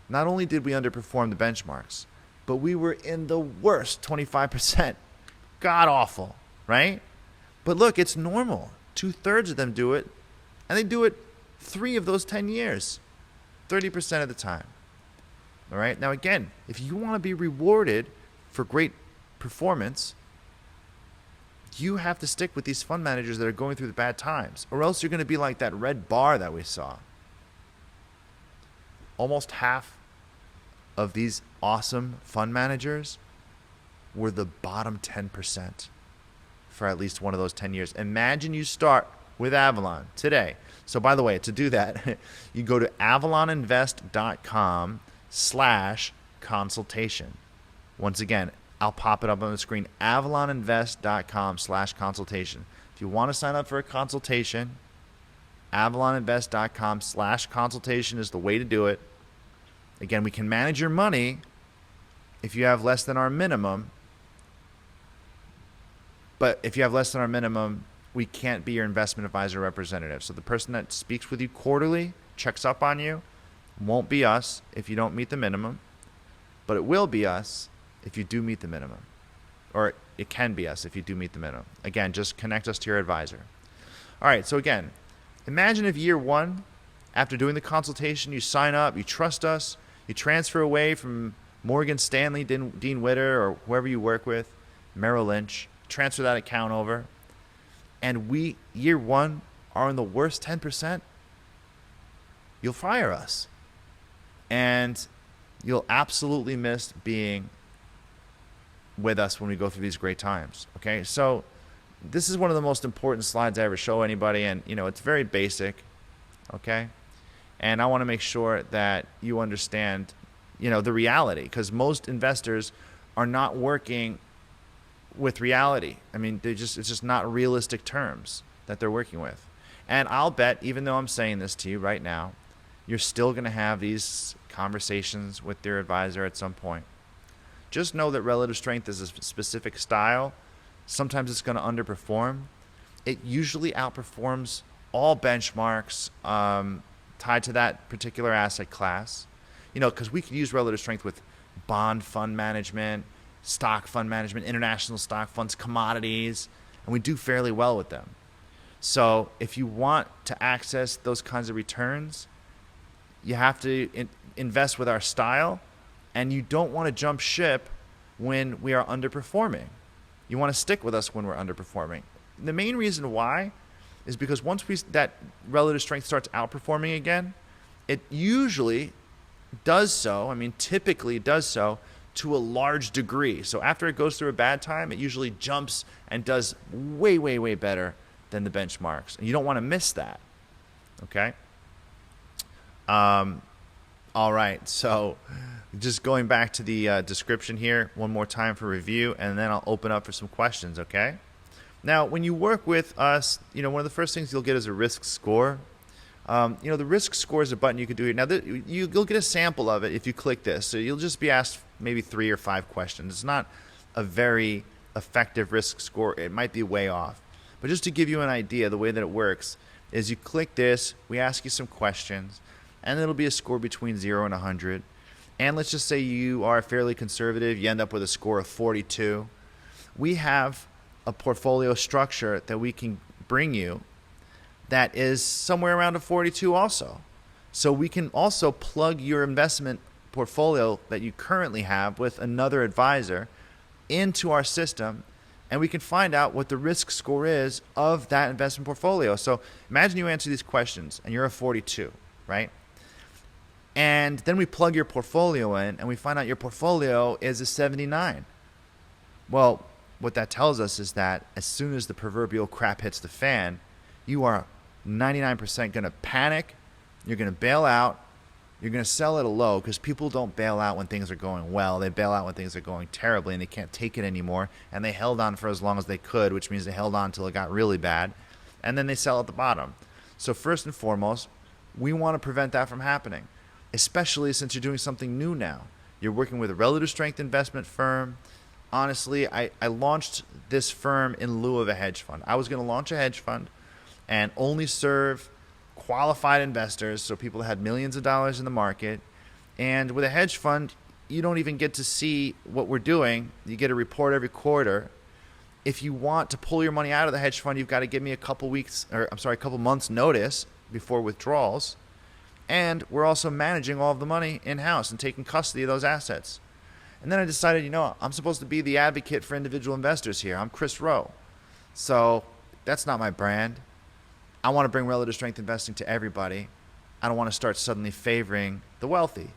not only did we underperform the benchmarks, but we were in the worst 25%. God awful, right? But look, it's normal. 2/3 of them do it, and they do it 3 of those 10 years, 30% of the time. All right. Now, again, if you want to be rewarded for great performance, you have to stick with these fund managers that are going through the bad times, or else you're going to be like that red bar that we saw. Almost half of these awesome fund managers were the bottom 10% for at least one of those 10 years. Imagine you start with Avalon today. So by the way, to do that, you go to avaloninvest.com/consultation. Once again, I'll pop it up on the screen, avaloninvest.com/consultation. If you want to sign up for a consultation, avaloninvest.com/consultation is the way to do it. Again, we can manage your money if you have less than our minimum. But if you have less than our minimum, we can't be your investment advisor representative. So the person that speaks with you quarterly, checks up on you, won't be us if you don't meet the minimum, but it will be us if you do meet the minimum. Or it can be us if you do meet the minimum. Again, just connect us to your advisor. All right, so again, imagine if year one, after doing the consultation, you sign up, you trust us, you transfer away from Morgan Stanley, Dean Witter, or whoever you work with, Merrill Lynch, transfer that account over, and we, year one, are in the worst 10%, you'll fire us. And you'll absolutely miss being with us when we go through these great times. Okay, so this is one of the most important slides I ever show anybody, and it's very basic. Okay, and I want to make sure that you understand the reality, because most investors are not working with reality. I mean, it's just not realistic terms that they're working with. And I'll bet, even though I'm saying this to you right now, you're still going to have these conversations with your advisor at some point. Just know that relative strength is a specific style. Sometimes it's going to underperform. It usually outperforms all benchmarks tied to that particular asset class. Because we could use relative strength with bond fund management, stock fund management, international stock funds, commodities, and we do fairly well with them. So if you want to access those kinds of returns, you have to invest with our style, and you don't want to jump ship when we are underperforming. You want to stick with us when we're underperforming. The main reason why is because once that relative strength starts outperforming again, it usually does so, typically does so to a large degree. So after it goes through a bad time, it usually jumps and does way, way, way better than the benchmarks. And you don't want to miss that. Okay? All right, so just going back to the description here one more time for review, and then I'll open up for some questions, okay? Now, when you work with us, one of the first things you'll get is a risk score. The risk score is a button you can do here. Now, you'll get a sample of it if you click this. So you'll just be asked maybe 3 or 5 questions. It's not a very effective risk score. It might be way off. But just to give you an idea, the way that it works is you click this, we ask you some questions, and it'll be a score between 0 and 100. And let's just say you are fairly conservative, you end up with a score of 42. We have a portfolio structure that we can bring you that is somewhere around a 42 also. So we can also plug your investment portfolio that you currently have with another advisor into our system, and we can find out what the risk score is of that investment portfolio. So imagine you answer these questions and you're a 42, right? And then we plug your portfolio in and we find out your portfolio is a 79. Well, what that tells us is that as soon as the proverbial crap hits the fan, you are 99% going to panic, you're going to bail out, you're going to sell at a low, because people don't bail out when things are going well. They bail out when things are going terribly and they can't take it anymore, and they held on for as long as they could, which means they held on until it got really bad, and then they sell at the bottom. So first and foremost, we want to prevent that from happening, especially since you're doing something new now. You're working with a relative strength investment firm. Honestly, I launched this firm in lieu of a hedge fund. I was going to launch a hedge fund and only serve qualified investors, so people that had millions of dollars in the market. And with a hedge fund, you don't even get to see what we're doing. You get a report every quarter. If you want to pull your money out of the hedge fund, you've got to give me a couple months notice before withdrawals. And we're also managing all of the money in-house and taking custody of those assets. And then I decided, I'm supposed to be the advocate for individual investors here. I'm Chris Rowe. So that's not my brand. I want to bring relative strength investing to everybody. I don't want to start suddenly favoring the wealthy.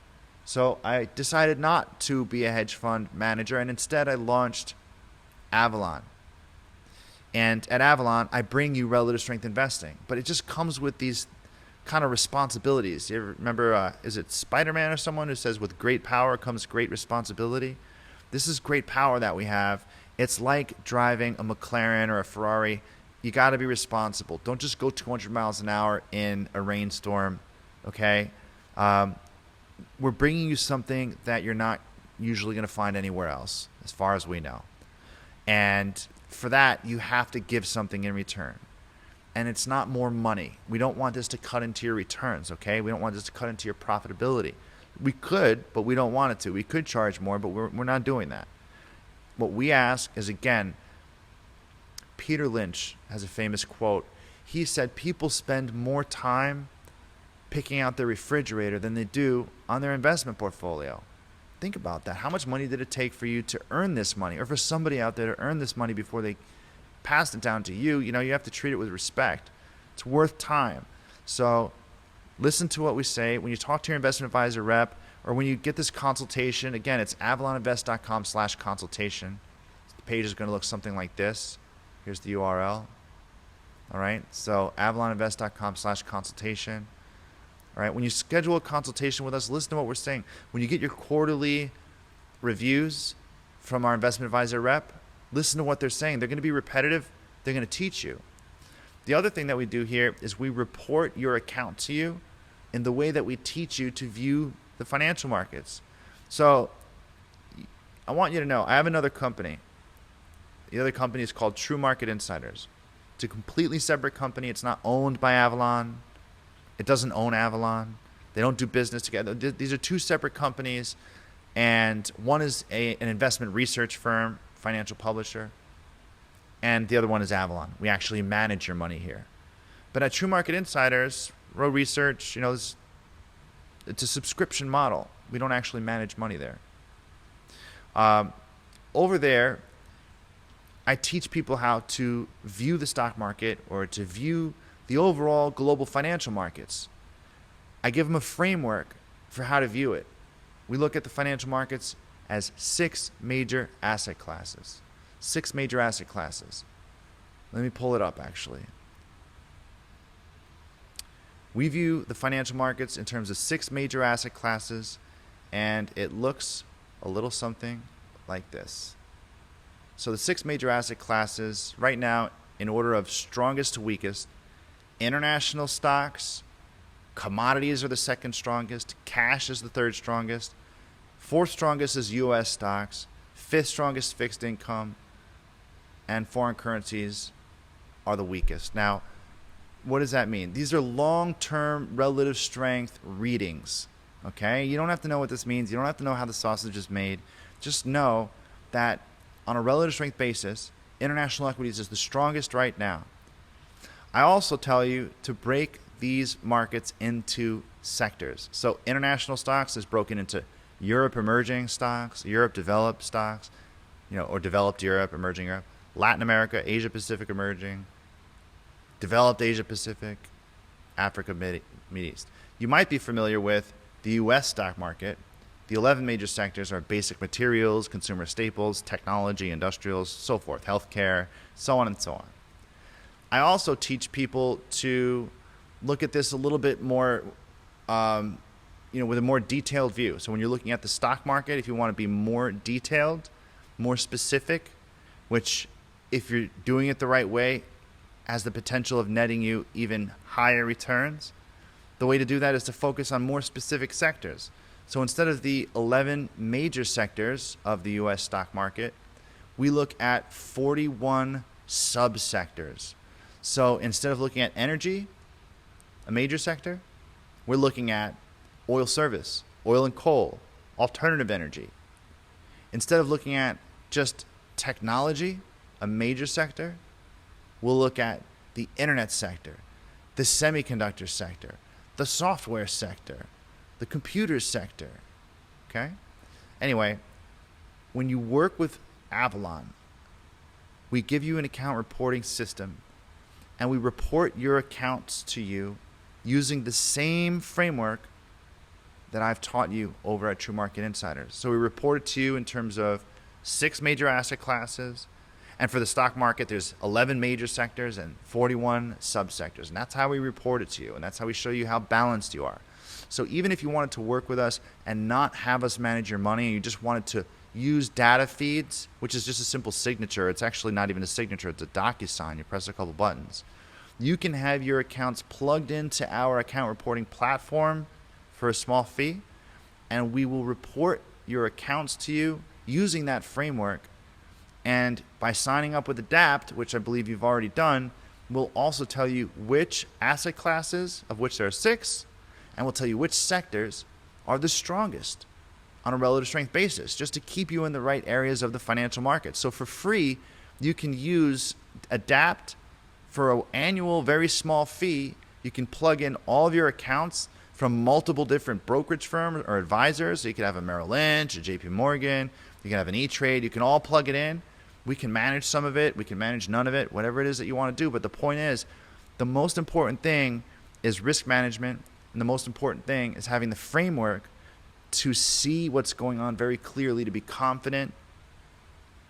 So I decided not to be a hedge fund manager, and instead I launched Avalon. And at Avalon, I bring you relative strength investing, but it just comes with these kind of responsibilities. You ever remember, is it Spider-Man or someone who says, with great power comes great responsibility? This is great power that we have. It's like driving a McLaren or a Ferrari. You got to be responsible. Don't just go 200 miles an hour in a rainstorm, okay? We're bringing you something that you're not usually going to find anywhere else, as far as we know. And for that, you have to give something in return. And it's not more money. We don't want this to cut into your returns, okay? We don't want this to cut into your profitability. We could, but we don't want it to. We could charge more, but we're not doing that. What we ask is, again, Peter Lynch has a famous quote. He said people spend more time picking out their refrigerator than they do on their investment portfolio. Think about that. How much money did it take for you to earn this money, or for somebody out there to earn this money before they passed it down to you? You know, you have to treat it with respect. It's worth time. So listen to what we say. When you talk to your investment advisor rep, or when you get this consultation, again, it's avaloninvest.com/consultation. The page is going to look something like this. Here's the URL. All right, so avaloninvest.com/consultation. All right, when you schedule a consultation with us, listen to what we're saying. When you get your quarterly reviews from our investment advisor rep, listen to what they're saying. They're going to be repetitive. They're going to teach you. The other thing that we do here is we report your account to you in the way that we teach you to view the financial markets. So I want you to know, I have another company. The other company is called True Market Insiders. It's a completely separate company. It's not owned by Avalon. It doesn't own Avalon. They don't do business together. These are two separate companies, and one is an investment research firm, financial publisher, and the other one is Avalon. We actually manage your money here. But at True Market Insiders, Row Research, you know, it's a subscription model. We don't actually manage money there. Over there, I teach people how to view the stock market, or to view the overall global financial markets. I give them a framework for how to view it. We look at the financial markets as 6 major asset classes. 6 major asset classes. Let me pull it up, actually. We view the financial markets in terms of 6 major asset classes, and it looks a little something like this. So the 6 major asset classes right now, in order of strongest to weakest: international stocks, commodities are the second strongest, cash is the third strongest, fourth strongest is U.S. stocks, fifth strongest fixed income, and foreign currencies are the weakest. Now, what does that mean? These are long-term relative strength readings, okay? You don't have to know what this means. You don't have to know how the sausage is made. Just know that on a relative strength basis, international equities is the strongest right now. I also tell you to break these markets into sectors. So international stocks is broken into Europe emerging stocks, Europe developed stocks, you know, or developed Europe, emerging Europe, Latin America, Asia Pacific emerging, developed Asia Pacific, Africa, Mid East. You might be familiar with the U.S. stock market. The 11 major sectors are basic materials, consumer staples, technology, industrials, so forth, healthcare, so on and so on. I also teach people to look at this a little bit more, with a more detailed view. So when you're looking at the stock market, if you want to be more detailed, more specific, which if you're doing it the right way, has the potential of netting you even higher returns, the way to do that is to focus on more specific sectors. So instead of the 11 major sectors of the U.S. stock market, we look at 41 subsectors. So instead of looking at energy, a major sector, we're looking at oil service, oil and coal, alternative energy. Instead of looking at just technology, a major sector, we'll look at the internet sector, the semiconductor sector, the software sector, the computer sector, okay? Anyway, when you work with Avalon, we give you an account reporting system, and we report your accounts to you using the same framework that I've taught you over at True Market Insiders. So we report it to you in terms of 6 major asset classes, and for the stock market, there's 11 major sectors and 41 subsectors, and that's how we report it to you, and that's how we show you how balanced you are. So even if you wanted to work with us and not have us manage your money, and you just wanted to use data feeds, which is just a simple signature, it's actually not even a signature, it's a DocuSign, you press a couple buttons. You can have your accounts plugged into our account reporting platform for a small fee, and we will report your accounts to you using that framework. And by signing up with Adapt, which I believe you've already done, we'll also tell you which asset classes, of which there are 6, and we'll tell you which sectors are the strongest. on a relative strength basis, just to keep you in the right areas of the financial market. So for free, you can use Adapt for an annual, very small fee. You can plug in all of your accounts from multiple different brokerage firms or advisors. So you could have a Merrill Lynch, a JP Morgan, you can have an E-Trade, you can all plug it in. We can manage some of it, we can manage none of it, whatever it is that you want to do. But the point is, the most important thing is risk management, and the most important thing is having the framework to see what's going on very clearly, to be confident,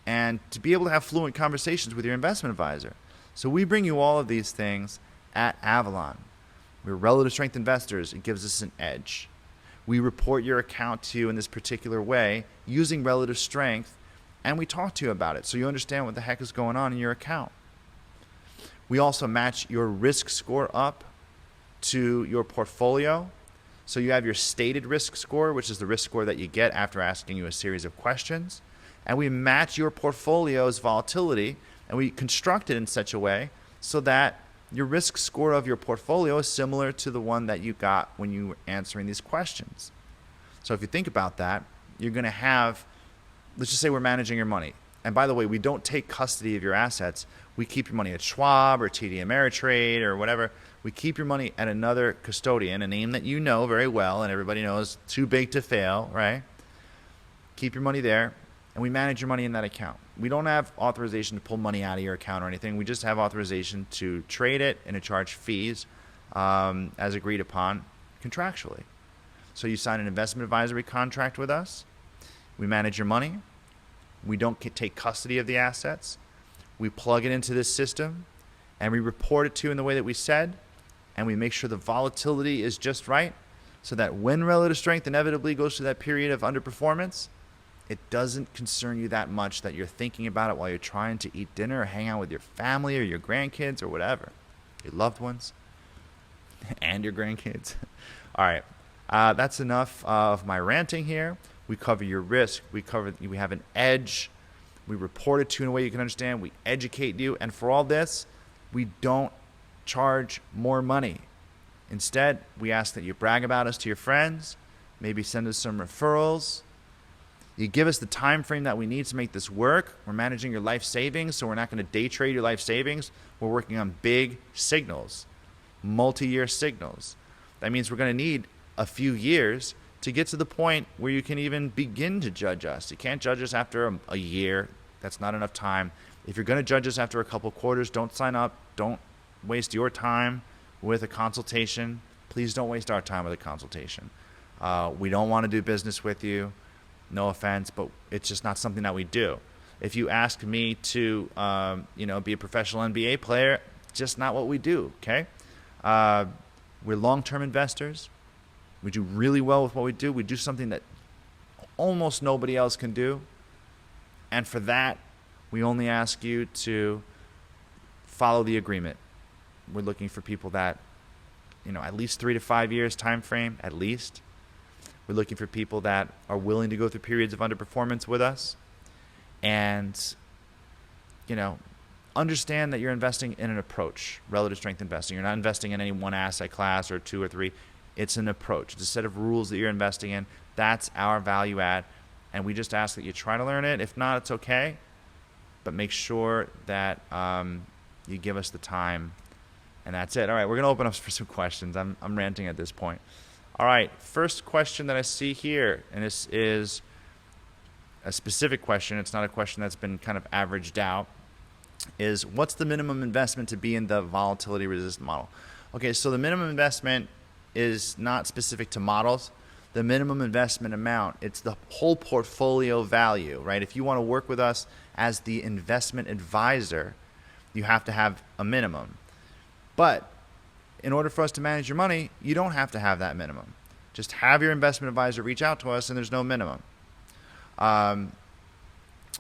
and to be able to have fluent conversations with your investment advisor. So we bring you all of these things at Avalon. We're relative strength investors. It gives us an edge. We report your account to you in this particular way using relative strength, and we talk to you about it so you understand what the heck is going on in your account. We also match your risk score up to your portfolio. So you have your stated risk score, which is the risk score that you get after asking you a series of questions. And we match your portfolio's volatility, and we construct it in such a way so that your risk score of your portfolio is similar to the one that you got when you were answering these questions. So if you think about that, you're going to have, let's just say we're managing your money. And by the way, we don't take custody of your assets. We keep your money at Schwab or TD Ameritrade or whatever. We keep your money at another custodian, a name that you know very well and everybody knows, too big to fail, right? Keep your money there, and we manage your money in that account. We don't have authorization to pull money out of your account or anything. We just have authorization to trade it and to charge fees as agreed upon contractually. So you sign an investment advisory contract with us. We manage your money. We don't take custody of the assets. We plug it into this system, and we report it to you in the way that we said, and we make sure the volatility is just right so that when relative strength inevitably goes through that period of underperformance, it doesn't concern you that much that you're thinking about it while you're trying to eat dinner or hang out with your family or your grandkids or whatever, your loved ones and your grandkids. All right, that's enough of my ranting here. We cover your risk. We have an edge. We report it to you in a way you can understand. We educate you. And for all this, we don't charge more money. Instead, we ask that you brag about us to your friends, maybe send us some referrals. You give us the time frame that we need to make this work. We're managing your life savings, so we're not going to day trade your life savings. We're working on big signals, multi-year signals. That means we're going to need a few years to get to the point where you can even begin to judge us. You can't judge us after a year. That's not enough time. If you're going to judge us after a couple quarters, don't sign up. Don't waste your time with a consultation. Please don't waste our time with a consultation. We don't want to do business with you. No offense, but it's just not something that we do. If you ask me to, be a professional NBA player, just not what we do. Okay, we're long-term investors. We do really well with what we do. We do something that almost nobody else can do, and for that, we only ask you to follow the agreement. We're looking for people that, at least 3 to 5 years time frame, at least. We're looking for people that are willing to go through periods of underperformance with us and, understand that you're investing in an approach, relative strength investing. You're not investing in any one asset class or two or three. It's an approach. It's a set of rules that you're investing in. That's our value add, and we just ask that you try to learn it. If not, it's okay, but make sure that you give us the time, and that's it. All right, we're going to open up for some questions. I'm ranting at this point. All right, first question that I see here, and this is a specific question. It's not a question that's been kind of averaged out, is what's the minimum investment to be in the volatility-resistant model? Okay, so the minimum investment is not specific to models. The minimum investment amount, it's the whole portfolio value, right? If you want to work with us as the investment advisor, you have to have a minimum. But in order for us to manage your money, you don't have to have that minimum. Just have your investment advisor reach out to us, and there's no minimum.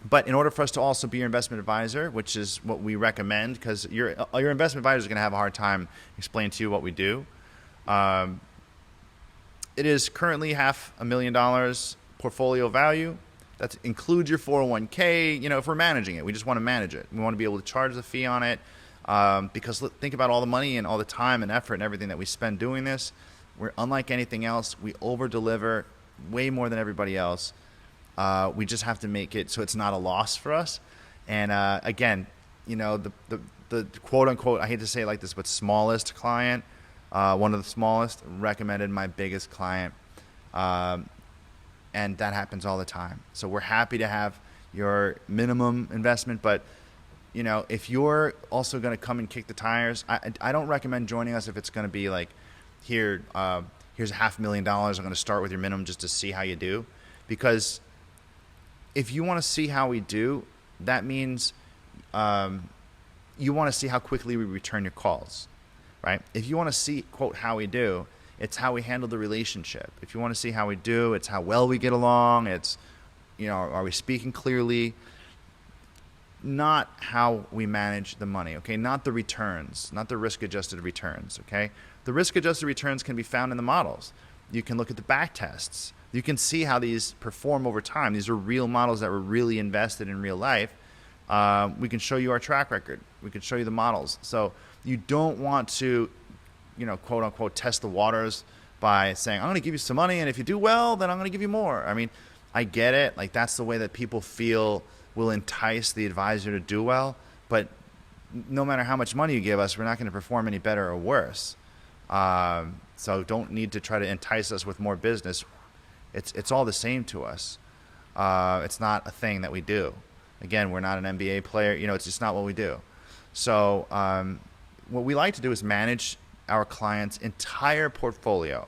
But in order for us to also be your investment advisor, which is what we recommend, because your investment advisor is going to have a hard time explaining to you what we do. It is currently $500,000 portfolio value. That includes your 401k. If we're managing it, we just want to manage it. We want to be able to charge the fee on it. Because think about all the money and all the time and effort and everything that we spend doing this. We're unlike anything else. We over-deliver way more than everybody else. We just have to make it so it's not a loss for us. And again, the quote unquote, I hate to say it like this, but smallest client, one of the smallest, recommended my biggest client. And that happens all the time. So we're happy to have your minimum investment, but if you're also going to come and kick the tires, I don't recommend joining us if it's going to be like, here's $500,000. I'm going to start with your minimum just to see how you do. Because if you want to see how we do, that means you want to see how quickly we return your calls, right? If you want to see, quote, how we do, it's how we handle the relationship. If you want to see how we do, it's how well we get along. It's, are we speaking clearly? Not how we manage the money, okay? Not the returns, not the risk-adjusted returns, okay? The risk-adjusted returns can be found in the models. You can look at the back tests. You can see how these perform over time. These are real models that were really invested in real life. We can show you our track record. We can show you the models. So you don't want to, quote unquote, test the waters by saying, I'm going to give you some money, and if you do well, then I'm going to give you more. I mean, I get it. Like, that's the way that people feel will entice the advisor to do well. But no matter how much money you give us, we're not going to perform any better or worse. So don't need to try to entice us with more business. It's all the same to us. It's not a thing that we do. Again, we're not an NBA player. It's just not what we do. So what we like to do is manage our client's entire portfolio.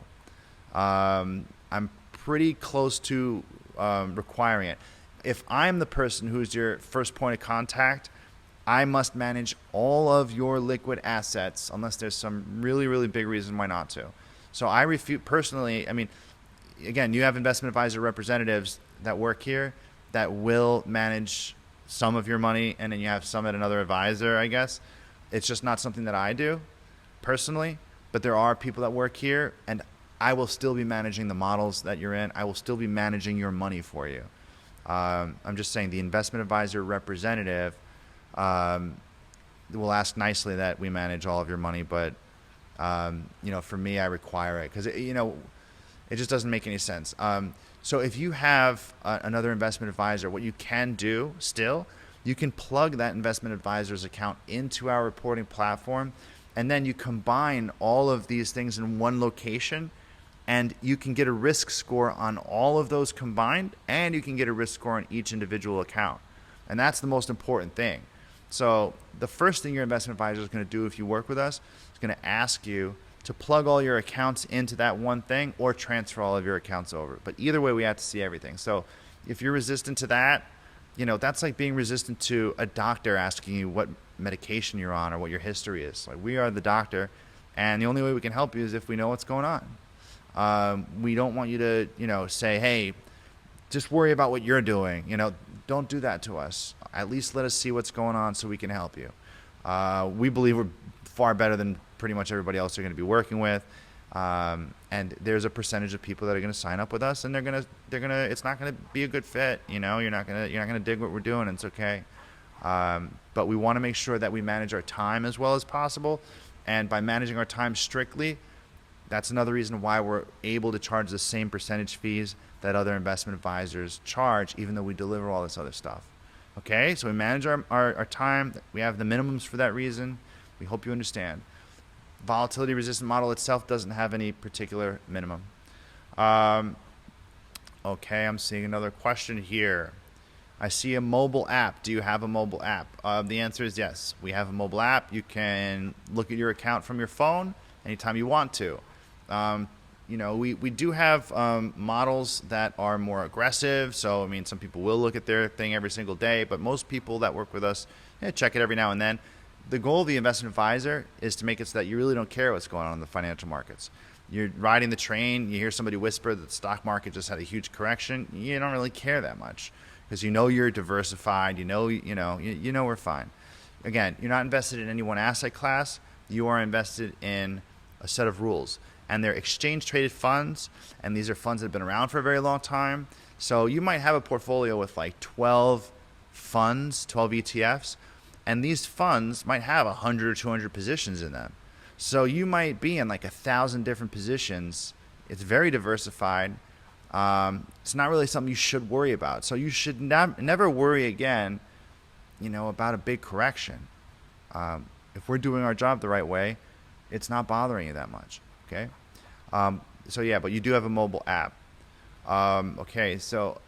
I'm pretty close to requiring it. If I'm the person who's your first point of contact, I must manage all of your liquid assets unless there's some really, really big reason why not to. So I refute personally. I mean, again, you have investment advisor representatives that work here that will manage some of your money, and then you have some at another advisor, I guess. It's just not something that I do personally, but there are people that work here, and I will still be managing the models that you're in. I will still be managing your money for you. I'm just saying the investment advisor representative will ask nicely that we manage all of your money, but for me, I require it because it just doesn't make any sense. So if you have another investment advisor, what you can do still, you can plug that investment advisor's account into our reporting platform, and then you combine all of these things in one location, and you can get a risk score on all of those combined, and you can get a risk score on each individual account. And that's the most important thing. So the first thing your investment advisor is going to do if you work with us is going to ask you to plug all your accounts into that one thing or transfer all of your accounts over. But either way, we have to see everything. So if you're resistant to that, that's like being resistant to a doctor asking you what medication you're on or what your history is. Like, we are the doctor, and the only way we can help you is if we know what's going on. We don't want you to, say, hey, just worry about what you're doing. Don't do that to us. At least let us see what's going on so we can help you. We believe we're far better than pretty much everybody else you're going to be working with. And there's a percentage of people that are going to sign up with us, and they're going to, it's not going to be a good fit. You're not going to dig what we're doing. And it's okay. But we want to make sure that we manage our time as well as possible. And by managing our time strictly, that's another reason why we're able to charge the same percentage fees that other investment advisors charge, even though we deliver all this other stuff. Okay, so we manage our time. We have the minimums for that reason. We hope you understand. Volatility-resistant model itself doesn't have any particular minimum. Okay, I'm seeing another question here. I see a mobile app. Do you have a mobile app? The answer is yes. We have a mobile app. You can look at your account from your phone anytime you want to. We do have models that are more aggressive. So, some people will look at their thing every single day, but most people that work with us check it every now and then. The goal of the investment advisor is to make it so that you really don't care what's going on in the financial markets. You're riding the train, you hear somebody whisper that the stock market just had a huge correction. You don't really care that much because you're diversified. We're fine. Again, you're not invested in any one asset class. You are invested in a set of rules. And they're exchange-traded funds, and these are funds that have been around for a very long time. So you might have a portfolio with like 12 funds, 12 ETFs, and these funds might have 100 or 200 positions in them. So you might be in like 1,000 different positions. It's very diversified, it's not really something you should worry about. So you should never worry again, about a big correction. If we're doing our job the right way, it's not bothering you that much. Okay. So yeah, but you do have a mobile app. Okay, so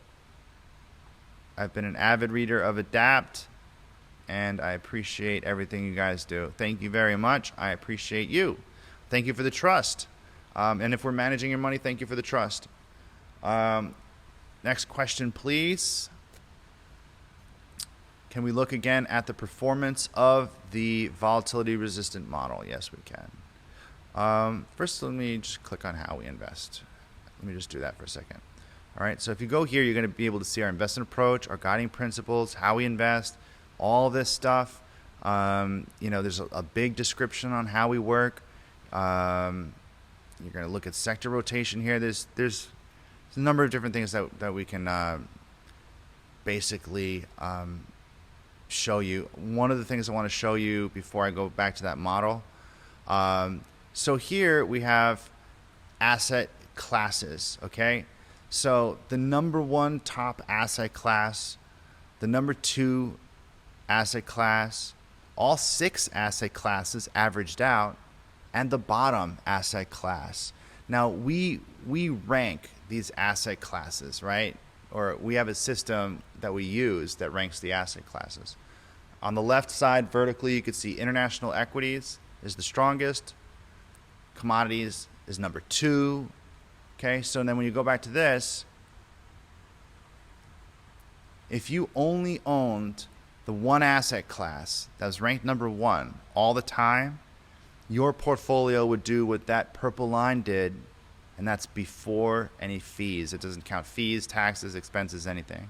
I've been an avid reader of Adapt, and I appreciate everything you guys do. Thank you very much. I appreciate you. Thank you for the trust. And if we're managing your money, thank you for the trust. Next question, please. Can we look again at the performance of the volatility-resistant model? Yes, we can. First, let me just click on how we invest. Let me just do that for a second. All right, so if you go here, you're going to be able to see our investment approach, our guiding principles, how we invest, all this stuff. There's a big description on how we work. You're going to look at sector rotation here. There's a number of different things that we can basically show you. One of the things I want to show you before I go back to that model. So here we have asset classes, okay? So the number one top asset class, the number two asset class, all 6 asset classes averaged out, and the bottom asset class. Now we rank these asset classes, right? Or we have a system that we use that ranks the asset classes. On the left side, vertically, you can see international equities is the strongest. Commodities is number 2. Okay, so then when you go back to this, if you only owned the one asset class that was ranked number 1 all the time, your portfolio would do what that purple line did, and that's before any fees. It doesn't count fees, taxes, expenses, anything.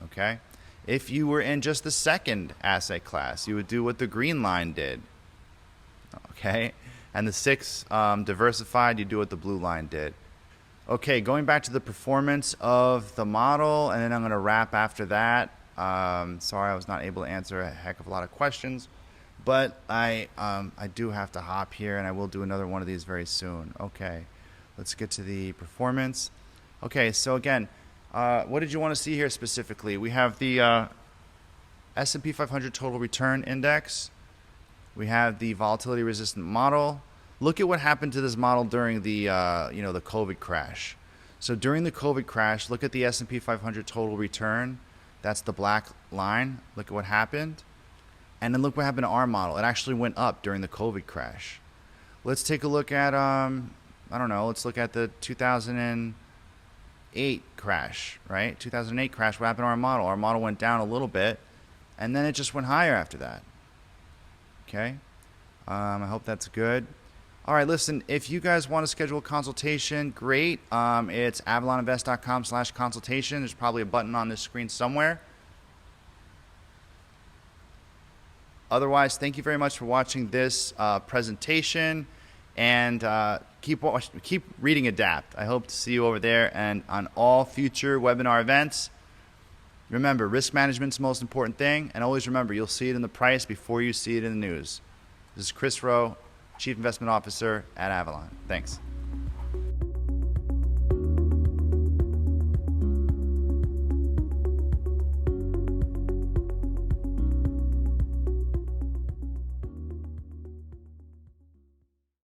Okay? If you were in just the second asset class, you would do what the green line did. Okay? And the 6 diversified, you do what the blue line did. Okay, going back to the performance of the model, and then I'm going to wrap after that. Sorry I was not able to answer a heck of a lot of questions, but I do have to hop here, and I will do another one of these very soon. Okay, let's get to the performance. Okay, so again, what did you want to see here specifically? We have the S&P 500 Total Return Index. We have the volatility-resistant model. Look at what happened to this model during the the COVID crash. So during the COVID crash, look at the S&P 500 Total Return. That's the black line. Look at what happened. And then look what happened to our model. It actually went up during the COVID crash. Let's take a look at, let's look at the 2008 crash, right? 2008 crash, what happened to our model? Our model went down a little bit, and then it just went higher after that. Okay? I hope that's good. All right, listen, if you guys want to schedule a consultation, great. It's avalloninvest.com/consultation. There's probably a button on this screen somewhere. Otherwise, thank you very much for watching this presentation, and keep reading Adapt. I hope to see you over there and on all future webinar events. Remember, risk management's the most important thing, and always remember, you'll see it in the price before you see it in the news. This is Chris Rowe, Chief Investment Officer at Avalon. Thanks.